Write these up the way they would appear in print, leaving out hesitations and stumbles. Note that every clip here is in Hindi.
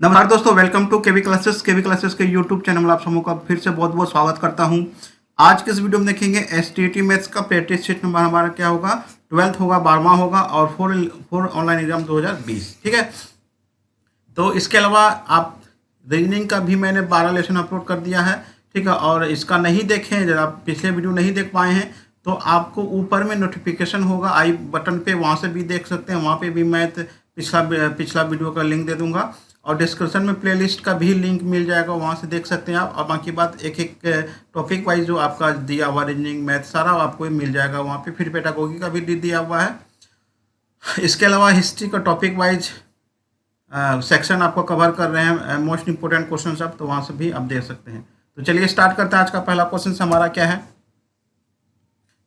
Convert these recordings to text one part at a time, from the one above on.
नमस्कार दोस्तों, वेलकम टू केवी क्लासेस के यूट्यूब चैनल में आप सबों का फिर से बहुत बहुत स्वागत करता हूं। आज के इस वीडियो में देखेंगे एसटीईटी मैथ्स का प्रैक्टिस सेट नंबर हमारा क्या होगा, 12th होगा, 12वां होगा और फोर ऑनलाइन एग्जाम 2020। ठीक है, तो इसके अलावा आप रीजनिंग का भी मैंने 12 लेसन अपलोड कर दिया है। ठीक है, और इसका नहीं देखें, जब आप पिछले वीडियो नहीं देख पाए हैं तो आपको ऊपर में नोटिफिकेशन होगा आई बटन पे, वहाँ से भी देख सकते हैं। वहाँ पे भी मैं पिछला वीडियो का लिंक दे दूंगा और डिस्क्रिप्शन में प्लेलिस्ट का भी लिंक मिल जाएगा, वहाँ से देख सकते हैं आप। और बाकी बात एक एक टॉपिक वाइज जो आपका दिया हुआ रीजनिंग मैथ सारा आपको मिल जाएगा वहाँ पे। फिर पेडागोगी का भी दिया हुआ है। इसके अलावा हिस्ट्री का टॉपिक वाइज सेक्शन आपको कवर कर रहे हैं, मोस्ट इंपोर्टेंट क्वेश्चन सब, तो वहाँ से भी आप देख सकते हैं। तो चलिए स्टार्ट करते हैं। आज का पहला क्वेश्चन हमारा क्या है।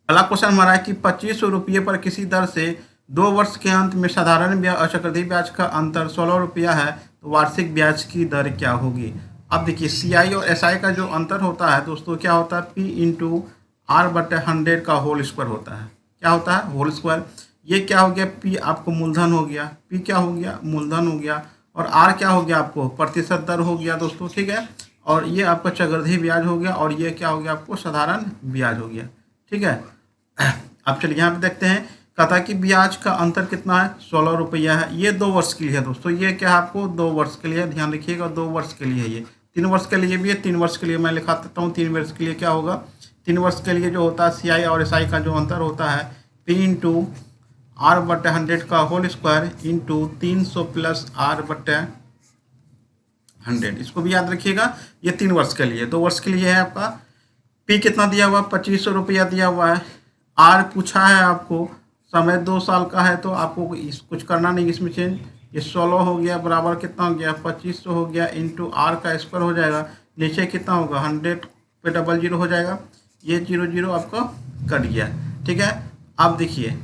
पहला क्वेश्चन हमारा है कि 2500 रुपये पर किसी दर से 2 वर्ष के अंत में साधारण ब्याज और चक्रवृद्धि ब्याज का अंतर 16 रुपया है, तो वार्षिक ब्याज की दर क्या होगी। अब देखिए, CI और SI का जो अंतर होता है दोस्तों, क्या होता है, P इंटू आर बटे 100 का होल स्क्वायर होता है। क्या होता है, होल स्क्वायर। ये क्या हो गया, P आपको मूलधन हो गया, P क्या हो गया, मूलधन हो गया, और R क्या हो गया, आपको प्रतिशत दर हो गया दोस्तों। ठीक है, और ये आपका चक्रवृद्धि ब्याज हो गया, और ये क्या हो गया, आपको साधारण ब्याज हो गया। ठीक है, अब चलिए यहाँ पे देखते हैं। कहता है कि ब्याज का अंतर कितना है, 16 रुपया है। ये 2 वर्ष के लिए है दोस्तों। ये क्या है, आपको 2 वर्ष के लिए, ध्यान रखिएगा, 2 वर्ष के लिए है। ये 3 वर्ष के लिए भी है, 3 वर्ष के लिए मैं लिखा देता हूँ। 3 वर्ष के लिए क्या होगा, 3 वर्ष के लिए जो होता है CI और SI का जो अंतर होता है, P इंटू आर बटे 100 का whole square into 300 plus R बटे 100। इसको भी याद रखिएगा। ये 3 वर्ष के लिए, 2 वर्ष के लिए है आपका। P कितना दिया हुआ, 2500 रुपया दिया हुआ है। R पूछा है आपको, समय 2 साल का है, तो आपको कुछ करना नहीं इसमें चेंज। ये 16 हो गया, बराबर कितना हो गया, 2500 हो गया, इंटू आर का स्क्वायर हो जाएगा। नीचे कितना होगा, 100 पे डबल जीरो हो जाएगा। ये 0 0 आपका कट गया। ठीक है, अब देखिए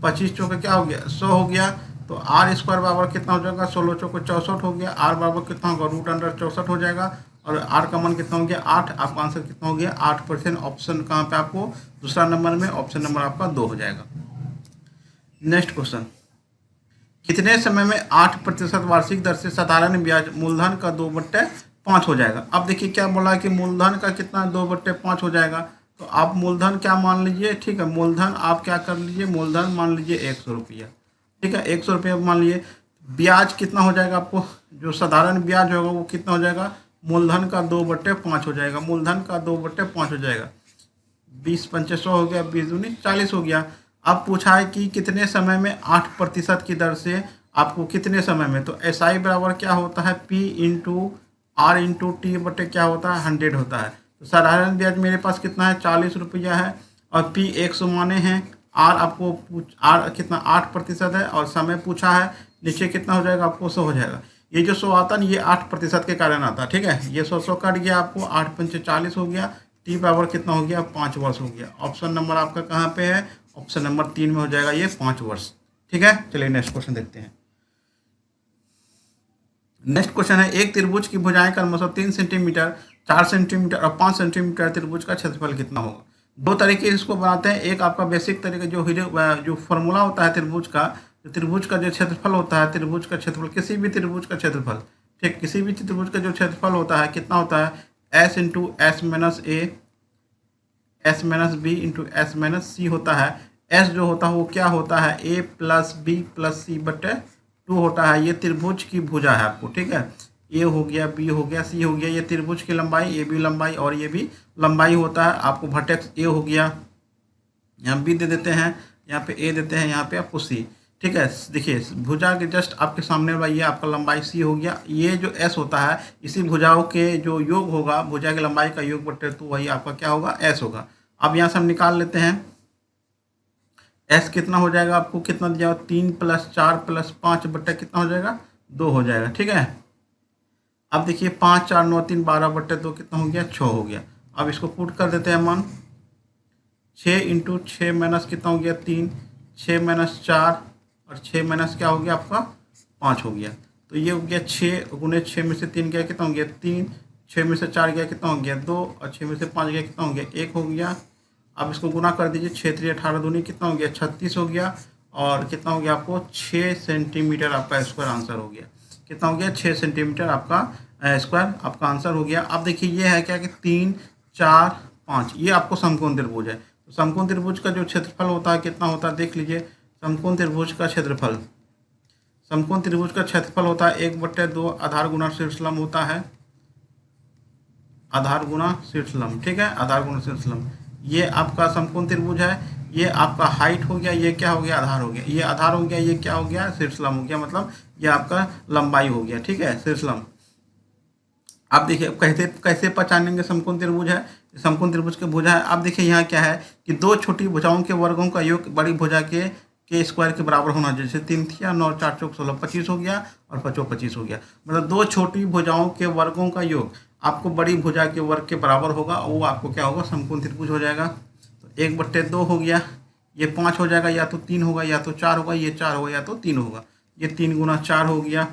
25 चौके क्या हो गया, 100 हो गया, तो आर स्क्वायर बराबर कितना हो जाएगा, 16 चौके 64 हो गया। आर बराबर कितना होगा, √64 हो जाएगा, और आर का मान कितना हो गया, 8। आपका आंसर कितना हो गया, 8%। ऑप्शन कहाँ पे, आपको दूसरा नंबर में, ऑप्शन नंबर आपका 2 हो जाएगा। नेक्स्ट क्वेश्चन, कितने समय में 8% वार्षिक दर से साधारण ब्याज मूलधन का 2/5 हो जाएगा। अब देखिए क्या बोला है कि मूलधन का कितना 2/5 हो जाएगा। तो आप मूलधन क्या मान लीजिए, ठीक है, मूलधन आप क्या कर लीजिए, मूलधन मान लीजिए 100 रुपया। ठीक है, 100 रुपया मान लीजिए। ब्याज कितना हो जाएगा, आपको जो साधारण ब्याज होगा वो कितना हो जाएगा, मूलधन का 2/5 हो जाएगा। मूलधन का 2/5 हो जाएगा। 20 पंचे 100 हो गया, 20 दूनी 40 हो गया। अब पूछा है कि कितने समय में 8% की दर से, आपको कितने समय में। तो SI बराबर क्या होता है, P into R into T बटे क्या होता है, 100 होता है। तो साधारण ब्याज मेरे पास कितना है, 40 रुपया है, और P 100 माने हैं। आर आपको आर कितना, 8% है, और समय पूछा है। नीचे कितना हो जाएगा, आपको 100 हो जाएगा। ये जो 100 आता है ना, ये 8% के कारण आता है। ठीक है, ये 100 कट गया, आपको 8 पंचे 40 हो गया। टी बराबर कितना हो गया, 5 वर्ष हो गया। ऑप्शन नंबर आपका कहाँ पे है, ऑप्शन नंबर 3 में हो जाएगा ये 5 वर्ष। ठीक है, चलिए नेक्स्ट क्वेश्चन देखते हैं। नेक्स्ट क्वेश्चन है, एक त्रिभुज की भुजाएं क्रमशः 3 सेंटीमीटर, 4 सेंटीमीटर और 5 सेंटीमीटर, त्रिभुज का क्षेत्रफल कितना होगा। 2 तरीके इसको बनाते हैं। एक आपका बेसिक तरीका जो फॉर्मूला होता है त्रिभुज का, त्रिभुज का जो क्षेत्रफल होता है, त्रिभुज का क्षेत्रफल, किसी भी त्रिभुज का क्षेत्रफल, ठीक, किसी भी त्रिभुज का जो क्षेत्रफल होता है कितना होता है, S into S minus A S minus B into S minus C होता है। S जो होता है वो क्या होता है, A प्लस बी प्लस सी बटे 2 होता है। ये त्रिभुज की भुजा है आपको। ठीक है, A हो गया, B हो गया, C हो गया, ये त्रिभुज की लंबाई, ये भी लंबाई और ये भी लंबाई होता है। आपको वर्टेक्स A हो गया, यहाँ B दे देते हैं, यहाँ पे A देते हैं, यहाँ पे आपको C। ठीक है, देखिए भुजा के जस्ट आपके सामने वाला ये आपका लंबाई C हो गया। ये जो S होता है, इसी भुजाओं के जो योग होगा, भुजा की लंबाई का योग बटे 2, वही आपका क्या होगा, S होगा। अब यहाँ से हम निकाल लेते हैं। S कितना हो जाएगा, आपको कितना दिया, 3 + 4 + 5 बटे कितना हो जाएगा, 2 हो जाएगा। ठीक है, अब देखिए 5 4 9 3 12 बटे 2 कितना हो गया, 6 हो गया। अब इसको पुट कर देते हैं मान, 6 इंटू 6 माइनस कितना हो गया, 3, 6 माइनस 4 और 6 माइनस क्या हो गया आपका, 5 हो गया। तो ये हो गया 6 गुने 6 में से 3 गया, कितना हो गया, 3, 6 में से 4 गया, कितना हो गया, 2, और 6 में से 5 गया, कितना हो गया, 1 हो गया। अब इसको गुना कर दीजिए, 6 3 18 दूनी कितना हो गया, 36 हो गया, और कितना हो गया आपको 6 सेंटीमीटर आपका स्क्वायर आंसर हो गया। कितना हो गया 6 सेंटीमीटर आपका स्क्वायर आपका आंसर हो गया। अब देखिए ये है क्या कि 3 4 5 ये आपको समकोण त्रिभुज है। तो समकोण त्रिभुज का जो क्षेत्रफल होता है कितना होता है देख लीजिए। समकोण त्रिभुज का क्षेत्रफल, समकोण त्रिभुज का क्षेत्रफल होता है 1/2 आधार गुना शीर्षलंब होता है, आधार गुना शीर्षलंब, ठीक है, आधार गुना शीर्षलंब। ये आपका समकोण त्रिभुज है, ये आपका हाइट हो गया, ये क्या हो गया आधार हो गया, ये आधार हो गया, ये क्या हो गया शीर्षलंब हो गया, मतलब ये आपका लंबाई हो गया, ठीक है, शीर्षलंब। आप देखिए अब कैसे कैसे पहचानेंगे समकोण त्रिभुज है, समकोण त्रिभुज के भुजा है। आप देखिए यहाँ क्या है कि दो छोटी भुजाओं के वर्गों का योग बड़ी भुजा के स्क्वायर के बराबर होना चाहिए। जैसे 3 थिया 9 4 चौक 16 25 हो गया और 5 25 हो गया, मतलब दो छोटी भुजाओं के वर्गों का योग आपको बड़ी भुजा के वर्ग के बराबर होगा और वो आपको क्या होगा समकोण त्रिभुज हो जाएगा। तो 1/2 हो गया, ये 5 हो जाएगा, या तो 3 होगा या तो 4 होगा, ये 4 होगा या तो 3 होगा, ये 3 गुना 4 हो गया,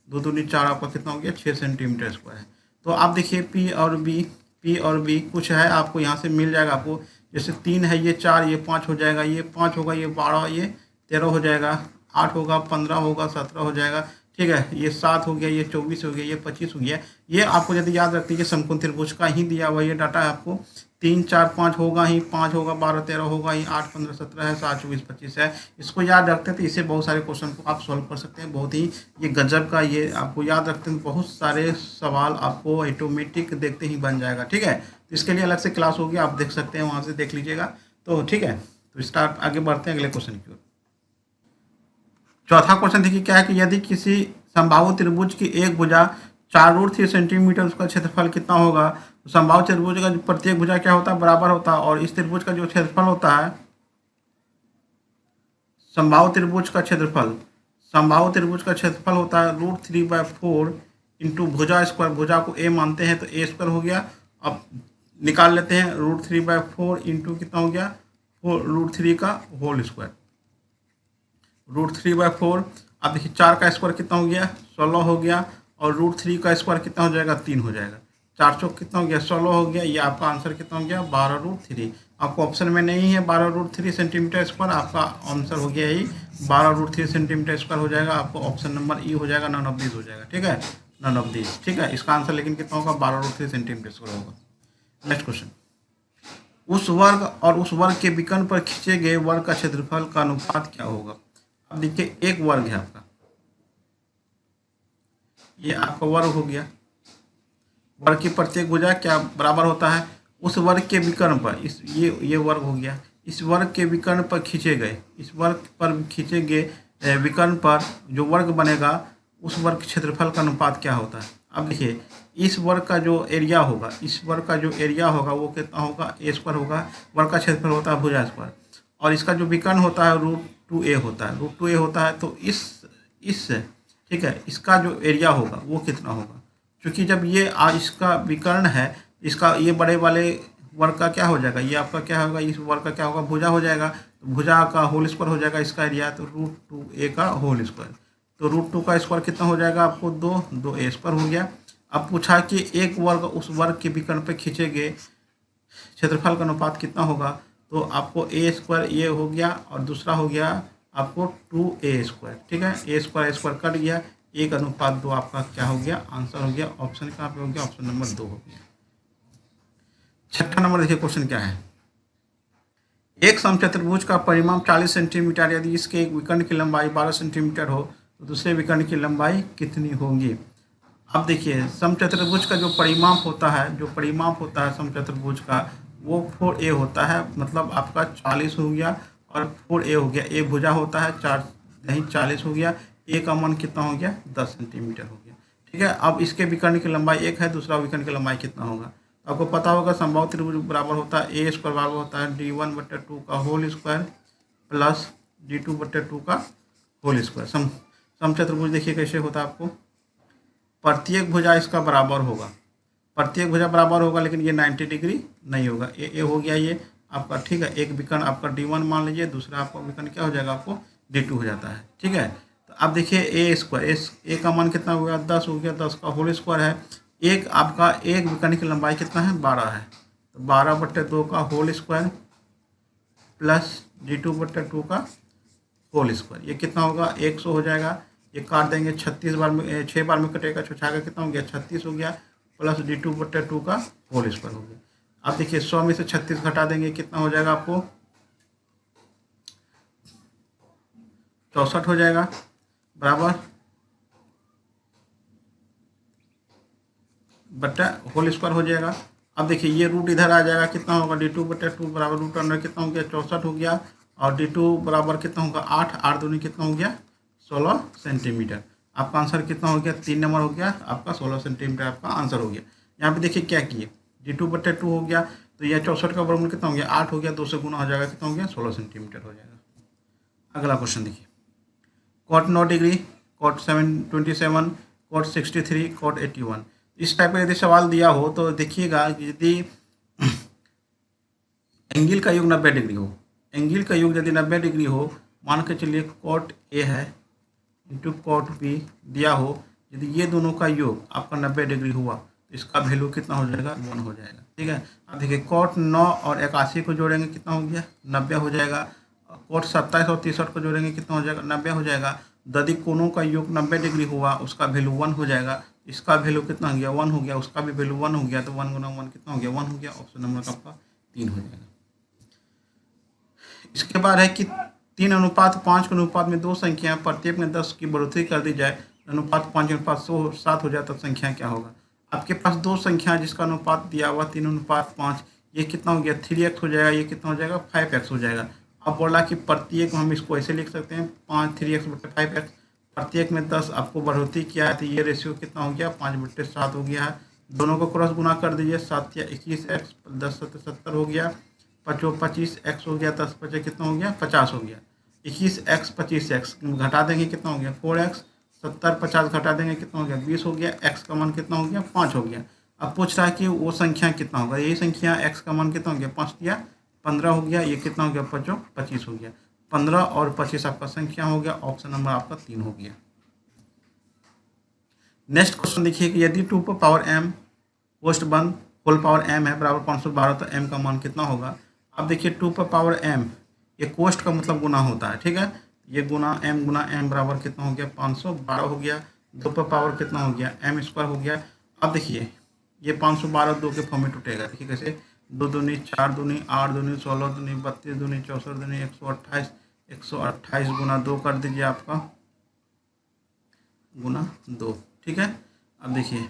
2 दूनी 4 आपका कितना हो गया 6 सेंटीमीटर स्क्वायर है। तो आप देखिए पी और बी कुछ है आपको यहाँ से मिल जाएगा आपको। जैसे 3 है, ये 4, ये 5 हो जाएगा, ये 5 होगा, ये 12, ये 13 हो जाएगा, 8 होगा, 15 होगा, 17 हो जाएगा, ठीक है, ये 7 हो गया, ये 24 हो गया, ये 25 हो गया। ये आपको यदि याद रखते हैं समकोण त्रिभुज का ही दिया हुआ ये डाटा है आपको। 3 4 5 होगा ही, 5 होगा, 12 13 होगा ही, 8 15 17 है, 7 24 25 है। इसको याद रखते हैं तो इससे बहुत सारे क्वेश्चन को आप सॉल्व कर सकते हैं। बहुत ही ये गजब का, ये आपको याद रखते हैं बहुत सारे सवाल आपको ऑटोमेटिक देखते ही बन जाएगा, ठीक है। तो इसके लिए अलग से क्लास होगी, आप देख सकते हैं, वहाँ से देख लीजिएगा। तो ठीक है, तो स्टार्ट आगे बढ़ते हैं अगले क्वेश्चन की ओर। चौथा क्वेश्चन देखिए क्या है कि यदि किसी समबाहु त्रिभुज की एक भुजा 4√3 सेंटीमीटर, उसका क्षेत्रफल कितना होगा। तो समबाहु त्रिभुज का प्रत्येक भुजा क्या होता है बराबर होता है, और इस त्रिभुज का जो क्षेत्रफल होता है, समबाहु त्रिभुज का क्षेत्रफल, समबाहु त्रिभुज का क्षेत्रफल होता है √3/4 इंटू भुजा स्क्वायर। भुजा को ए मानते हैं तो ए स्क्वायर हो गया। अब निकाल लेते हैं √3/4 इंटू कितना हो गया √3 का होल स्क्वायर, √3/4। अब देखिए 4 का स्क्वायर कितना हो गया 16 हो गया, और √3 का स्क्वायर कितना हो जाएगा 3 हो जाएगा, 4 चौक कितना हो गया 16 हो गया। ये आपका आंसर कितना हो गया 12√3। आपको ऑप्शन में नहीं है 12√3 सेंटीमीटर स्क्वायर, आपका आंसर हो गया ही 12√3 सेंटीमीटर स्क्वायर हो जाएगा। आपको ऑप्शन नंबर ई हो जाएगा, नन ऑफ दिस हो जाएगा, ठीक है, नन ऑफ दिस, ठीक है। इसका आंसर लेकिन कितना होगा 12√3 सेंटीमीटर स्क्वायर होगा। नेक्स्ट क्वेश्चन, उस वर्ग और उस वर्ग के विकर्ण पर खींचे गए वर्ग का क्षेत्रफल का अनुपात क्या होगा। अब देखिए एक वर्ग है आपका, ये आपका वर्ग हो गया, वर्ग की प्रत्येक भुजा क्या बराबर होता है उस वर्ग के विकर्ण पर, इस ये वर्ग हो गया, इस वर्ग के विकर्ण पर खींचे गए, इस वर्ग पर खींचे गए विकर्ण पर जो वर्ग बनेगा उस वर्ग के क्षेत्रफल का अनुपात क्या होता है। अब देखिए इस वर्ग का जो एरिया होगा, इस वर्ग का जो एरिया होगा वो कितना होगा ए स्क्वायर होगा, वर्ग का क्षेत्रफल होता है भुजा स्क्वायर, और इसका जो विकर्ण होता है √2a होता है, √2a होता है। तो इस ठीक है, इसका जो एरिया होगा वो कितना होगा, क्योंकि जब ये इसका विकर्ण है, इसका ये बड़े वाले वर्ग का क्या हो जाएगा, ये आपका क्या होगा, इस वर्ग का क्या होगा भुजा हो जाएगा, तो भुजा का होल स्क्वायर हो जाएगा इसका एरिया, तो √2a का होल स्क्वायर। तो √2 का स्क्वायर कितना हो जाएगा आपको 2a स्क्वायर हो गया। अब पूछा कि एक वर्ग उस वर्ग के विकर्ण पे खींचे गए क्षेत्रफल का अनुपात कितना होगा, तो आपको ए स्क्वायर ये हो गया और दूसरा हो गया आपको 2a स्क्वायर, ठीक है, ए स्क्वायर स्क्वायर कट गया, 1:2 आपका क्या हो गया आंसर हो गया। ऑप्शन कहाँ पे हो गया, ऑप्शन नंबर 2 हो गया। छठा नंबर देखिए क्वेश्चन क्या है, एक समचतुर्भुज का परिमाप 40 सेंटीमीटर, यदि इसके एक विकर्ण की लंबाई 12 सेंटीमीटर हो तो दूसरे विकर्ण की लंबाई कितनी होगी। अब देखिए समचतुर्भुज का जो परिमाप होता है, जो परिमाप होता है समचतुर्भुज का वो 4a होता है, मतलब आपका 40 हो गया और 4a हो गया, ए भुजा होता है 4 नहीं 40 हो गया, ए का मान कितना हो गया 10 सेंटीमीटर हो गया, ठीक है। अब इसके विकर्ण की लंबाई 1 है, दूसरा विकर्ण की लंबाई कितना होगा, आपको पता होगा समबाहु त्रिभुज बराबर होता है ए स्क्वायर बराबर होता है d1/2 का होल स्क्वायर प्लस d2/2 का होल स्क्वायर। समचतुर्भुज देखिए कैसे होता है, आपको प्रत्येक भुजा इसका बराबर होगा, प्रत्येक भुजा बराबर होगा, लेकिन ये 90 डिग्री नहीं होगा, ए हो गया ये आपका, ठीक है। एक विकर्ण आपका d1 मान लीजिए, दूसरा आपका विकर्ण क्या हो जाएगा आपको d2 हो जाता है, ठीक है। तो अब देखिए ए स्क्वायर, ए का मान कितना हो गया 10 हो गया, 10 का होल स्क्वायर है, एक आपका एक विकर्ण की लंबाई कितना है 12 है, तो 12/2 का होल स्क्वायर प्लस d2/2 का होल स्क्वायर, ये कितना होगा 100 हो जाएगा। ये काट देंगे 36 बार में, 6 बार में कटेगा, 6 कितना हो गया 36 हो गया, प्लस d2/2 का होल स्क्वायर हो गया। अब देखिए 100 में से 36 घटा देंगे, कितना हो जाएगा आपको 64 हो जाएगा, बराबर बट्टा होल स्क्वायर हो जाएगा। अब देखिए ये रूट इधर आ जाएगा, कितना होगा d2/2 बराबर रूट अंडर कितना हो गया 64 हो गया, और d2 बराबर कितना होगा 8, 8 दूनी कितना हो गया 16 सेंटीमीटर। आपका आंसर कितना हो गया 3 नंबर हो गया आपका, 16 सेंटीमीटर आपका आंसर हो गया। यहाँ पे देखिए क्या किए, d2/2 हो गया, तो यह 64 का वर्गमूल कितना हो गया 8 हो गया, 2 से गुना हो जाएगा, कितना हो गया 16 सेंटीमीटर हो जाएगा। अगला क्वेश्चन देखिए, cot 9 degree, cot 727, cot 63, cot 81। इस टाइप का यदि सवाल दिया हो तो देखिएगा कि यदि एंगल का योग 90 डिग्री हो, एंगल का योग यदि 90 डिग्री हो, मान के चलिए कॉट ए है इंटू कॉट बी दिया हो, यदि ये दोनों का योग आपका 90 डिग्री हुआ तो इसका वैल्यू कितना हो जाएगा 1 हो जाएगा। ठीक है, अब देखिए कॉट 9 और 81 को जोड़ेंगे कितना हो गया 90 हो जाएगा, कॉट 27 और 63 को जोड़ेंगे कितना हो जाएगा 90 हो जाएगा। यदि कोनों का योग 90 डिग्री हुआ उसका वैल्यू 1 हो जाएगा, इसका वैल्यू कितना हो गया 1 हो गया, उसका भी वैल्यू 1 हो गया, तो 1 गुना 1 कितना हो गया 1 हो गया। ऑप्शन नंबर आपका 3 हो जाएगा। इसके बाद है कि 3:5 के अनुपात में दो संख्या प्रत्येक में 10 की बढ़ोतरी कर दी जाए, अनुपात 5:7 हो जाए, तब संख्या क्या होगा। आपके पास दो संख्या जिसका अनुपात दिया हुआ 3:5, ये कितना हो गया 3x हो जाएगा, ये कितना हो जाएगा 5x हो जाएगा। अब बोला कि प्रत्येक हम इसको ऐसे लिख सकते हैं 3x/5x, प्रत्येक में 10 आपको बढ़ोतरी किया है, तो ये रेशियो कितना हो गया 5/7 हो गया है। दोनों को क्रॉस गुना कर दीजिए, 7 या 21x, 10 7 70 हो गया, 25x हो गया, 10 5 कितना हो गया 50 हो गया, 21x 25x घटा देंगे कितना हो गया 4x, 70 50 घटा देंगे कितना हो गया 20 हो गया, x का मान कितना हो गया 5 हो गया। अब पूछ रहा है कि वो संख्या कितना होगा, यही संख्या x का मान कितना हो गया 5 दिया 15 हो गया, ये कितना हो गया 25 हो गया, 15 और 25 आपका संख्या हो गया। ऑप्शन नंबर आपका 3 हो गया। नेक्स्ट क्वेश्चन देखिए कि यदि 2m पोस्ट बंद होल पावर m है बराबर 512, तो m का मान कितना होगा। अब देखिए 2m ये कोष्ट का मतलब गुना होता है, ठीक है, ये गुना m बराबर कितना हो गया 512 हो गया, 2 कितना हो गया m² हो गया। अब देखिए ये 512 2 के फॉर्म में टूटेगा, देखिए कैसे 2 दूनी 4 दूनी 8 दूनी 16 दूनी 32 दूनी 64 दूनी 128 गुना 2 कर दीजिए आपका गुना 2, ठीक है। अब देखिए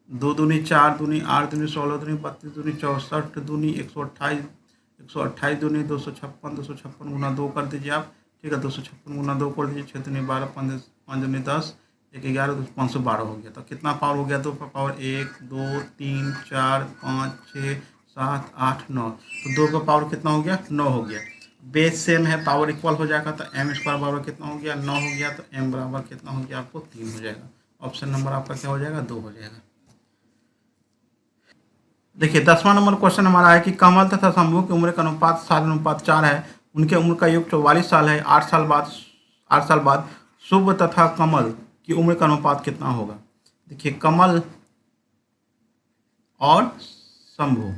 2 दूनी 4 दूनी 8 दूनी 16 दूनी 32 दूनी 64 दूनी 128 दूनी 256 गुना 2 कर दीजिए आप, ठीक है, 256 गुना 2 कर दीजिए, 6 दूनी 12 5 दूनी 10 1 11 512 हो गया। तो कितना पावर हो गया 2 का पावर 1 2 3 4 5 6 7 8 9, तो 2 का पावर कितना हो गया 9 हो गया। बेस सेम है, पावर इक्वल हो जाएगा, तो m² बराबर कितना हो गया 9 हो गया, तो m बराबर कितना हो गया आपको 3 हो जाएगा। ऑप्शन नंबर आपका क्या हो जाएगा 2 हो जाएगा। देखिए 10वां नंबर क्वेश्चन हमारा है कि कमल तथा शंभू की उम्र का अनुपात 7:4 है, उनके उम्र का योग 44 साल है, 8 साल बाद शुभ तथा कमल की उम्र का अनुपात कितना होगा। देखिए कमल और शंभू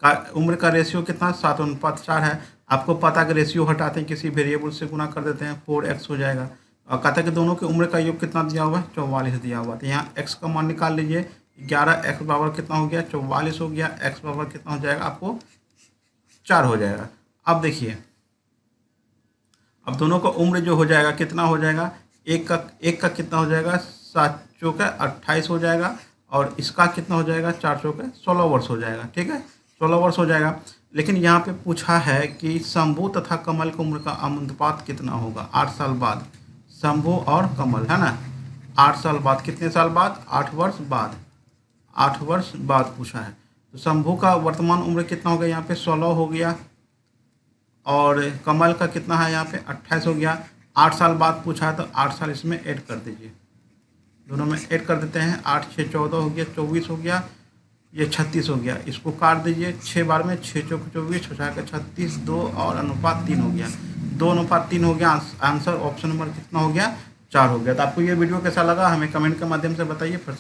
का उम्र का रेशियो कितना 7:4 है। आपको पता कि रेशियो हटाते हैं किसी वेरिएबल से गुना कर देते हैं 4x हो जाएगा, और कहता है कि दोनों की उम्र का योग कितना दिया हुआ है 44 दिया हुआ, तो यहाँ x का मान निकाल लीजिए, 11x बराबर कितना हो गया 44 हो गया, x बराबर कितना हो जाएगा आपको 4 हो जाएगा। अब देखिए अब दोनों का उम्र जो हो जाएगा कितना हो जाएगा, एक का कितना हो जाएगा 7 चौके 28 हो जाएगा, और इसका कितना हो जाएगा 4 चौके 16 वर्ष हो जाएगा, ठीक है 16 वर्ष हो जाएगा। लेकिन यहाँ पे पूछा है कि शंभू तथा कमल की उम्र का अनुपात कितना होगा 8 साल बाद, शंभू और कमल है ना 8 साल बाद, कितने साल बाद 8 वर्ष बाद, 8 वर्ष बाद पूछा है। तो शंभू का वर्तमान उम्र कितना हो गया यहाँ पे 16 हो गया, और कमल का कितना है यहाँ पे 28 हो गया। 8 साल बाद पूछा है तो 8 साल इसमें ऐड कर दीजिए, दोनों में ऐड कर देते हैं, 8 6 14 हो गया, 24 हो गया, ये 36 हो गया, इसको काट दीजिए 6 बार में, 6 चौक 24 6 का 36 2 और अनुपात 3 हो गया, 2:3 हो गया। आंसर ऑप्शन नंबर कितना हो गया 4 हो गया। तो आपको ये वीडियो कैसा लगा हमें कमेंट के माध्यम से बताइए। फिर